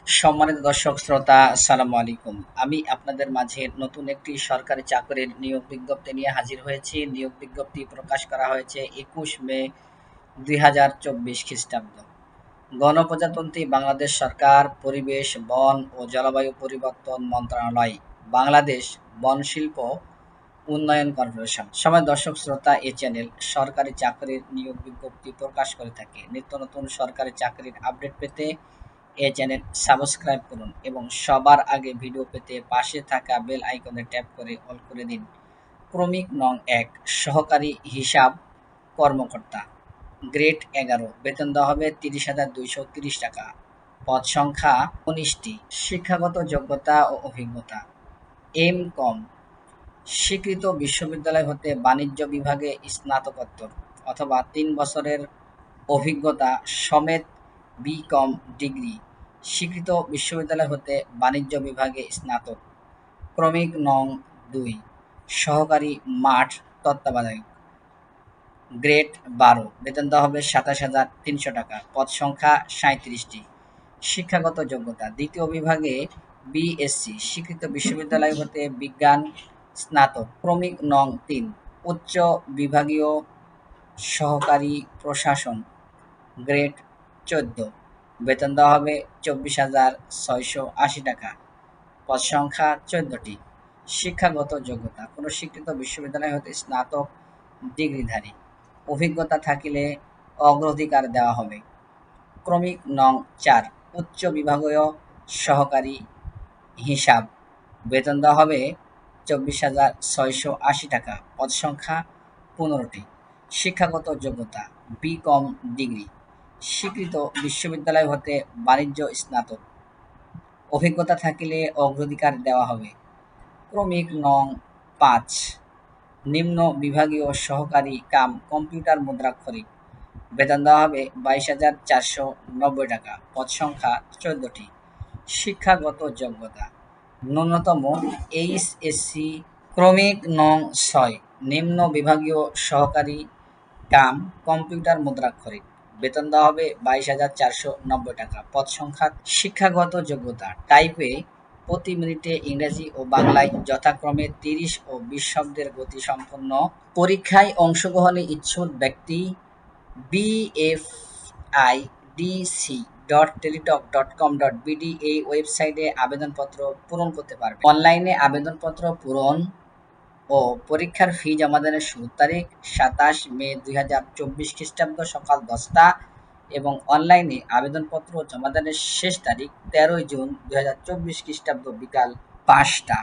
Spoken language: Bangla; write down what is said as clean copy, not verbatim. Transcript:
সম্মানিত দর্শক শ্রোতা, আসসালামু আলাইকুম। আমি আপনাদের মাঝে নতুন একটি সরকারি চাকরির নিয়োগ বিজ্ঞপ্তি নিয়ে হাজির হয়েছি। নিয়োগ বিজ্ঞপ্তি প্রকাশ করা হয়েছে ২১ মে ২০২৪ খ্রিস্টাব্দ। গণপ্রজাতন্ত্রী বাংলাদেশ সরকার, পরিবেশ, বন ও জলবায়ু পরিবর্তন মন্ত্রণালয়, বাংলাদেশ বন শিল্প উন্নয়ন কর্পোরেশন। সময় দর্শক শ্রোতা, এ চ্যানেল সরকারি চাকরির নিয়োগ বিজ্ঞপ্তি প্রকাশ করে থাকে। নিত্য নতুন সরকারি চাকরির আপডেট পেতে এই চ্যানেল সাবস্ক্রাইব করুন এবং সবার আগে ভিডিও পেতে পাশে থাকা বেল আইকনে ট্যাপ করে অল করে দিন। ক্রমিক নং ১, সহকারী হিসাব কর্মকর্তা, গ্রেড ১১, বেতন দেওয়া হবে ৩০,২৩০ টাকা। পদ সংখ্যা ১৯টি। শিক্ষাগত যোগ্যতা ও অভিজ্ঞতা: এম.কম, স্বীকৃত বিশ্ববিদ্যালয় হতে বাণিজ্য বিভাগে স্নাতকোত্তর অথবা ৩ বছরের অভিজ্ঞতা সমেত বি.কম ডিগ্রি, স্বীকৃত বিশ্ববিদ্যালয় হতে বাণিজ্য বিভাগে স্নাতক। ক্রমিক নং ২, সহকারী মাঠ তত্ত্বাবধায়ক, গ্রেড ১২, বেতন দেওয়া হবে ২৭,৩০০ টাকা। পদ সংখ্যা ৩৭টি। শিক্ষাগত যোগ্যতা: দ্বিতীয় বিভাগে বিএসসি, স্বীকৃত বিশ্ববিদ্যালয় হতে বিজ্ঞান স্নাতক। ক্রমিক নং ৩, উচ্চ বিভাগীয় সহকারী প্রশাসন, গ্রেড ১৪, বেতন দেওয়া হবে ২৪,৬৮০ টাকা। পদ সংখ্যা ১৪টি। শিক্ষাগত যোগ্যতা: কোনো স্বীকৃত বিশ্ববিদ্যালয় হতে স্নাতক ডিগ্রিধারী, অভিজ্ঞতা থাকিলে অগ্রাধিকার দেওয়া হবে। ক্রমিক নং ৪, উচ্চ বিভাগীয় সহকারী হিসাব, বেতন দেওয়া হবে ২৪,৬৮০ টাকা। পদ সংখ্যা ১৫টি। শিক্ষাগত যোগ্যতা: বি.কম ডিগ্রি, স্বীকৃত বিশ্ববিদ্যালয় হতে বাণিজ্য স্নাতক, অভিজ্ঞতা থাকিলে অগ্রাধিকার দেওয়া হবে। ক্রমিক নং ৫, নিম্ন বিভাগীয় সহকারী কাম কম্পিউটার মুদ্রাক্ষরিক, বেতন দেওয়া হবে ২২,৪৯০ টাকা। পদ সংখ্যা ১৪টি। শিক্ষাগত যোগ্যতা: ন্যূনতম এইচএসসি। ক্রমিক নং ৬, নিম্ন বিভাগীয় সহকারী কাম কম্পিউটার মুদ্রাক্ষরিক, বেতন দেওয়া হবে ২২,৪৯০ টাকা। পদ সংখ্যা। শিক্ষাগত যোগ্যতা: টাইপে প্রতি মিনিটে ইংরেজি ও বাংলায় যথাক্রমে ৩০ ও ২০ শব্দের গতি সম্পন্ন। পরীক্ষায় অংশগ্রহণে ইচ্ছুক ব্যক্তি bfidc.teletalk.com.bd এই ওয়েবসাইটে আবেদনপত্র পূরণ করতে পারবে। অনলাইনে আবেদনপত্র পূরণ ও পরীক্ষার ফি জমাদানের শুরুর তারিখ ২৭ মে ২০২৪ খ্রিস্টাব্দ সকাল ১০টা এবং অনলাইনে আবেদনপত্র জমাদানের শেষ তারিখ ১৩ জুন ২০২৪ খ্রিস্টাব্দ বিকাল ৫টা।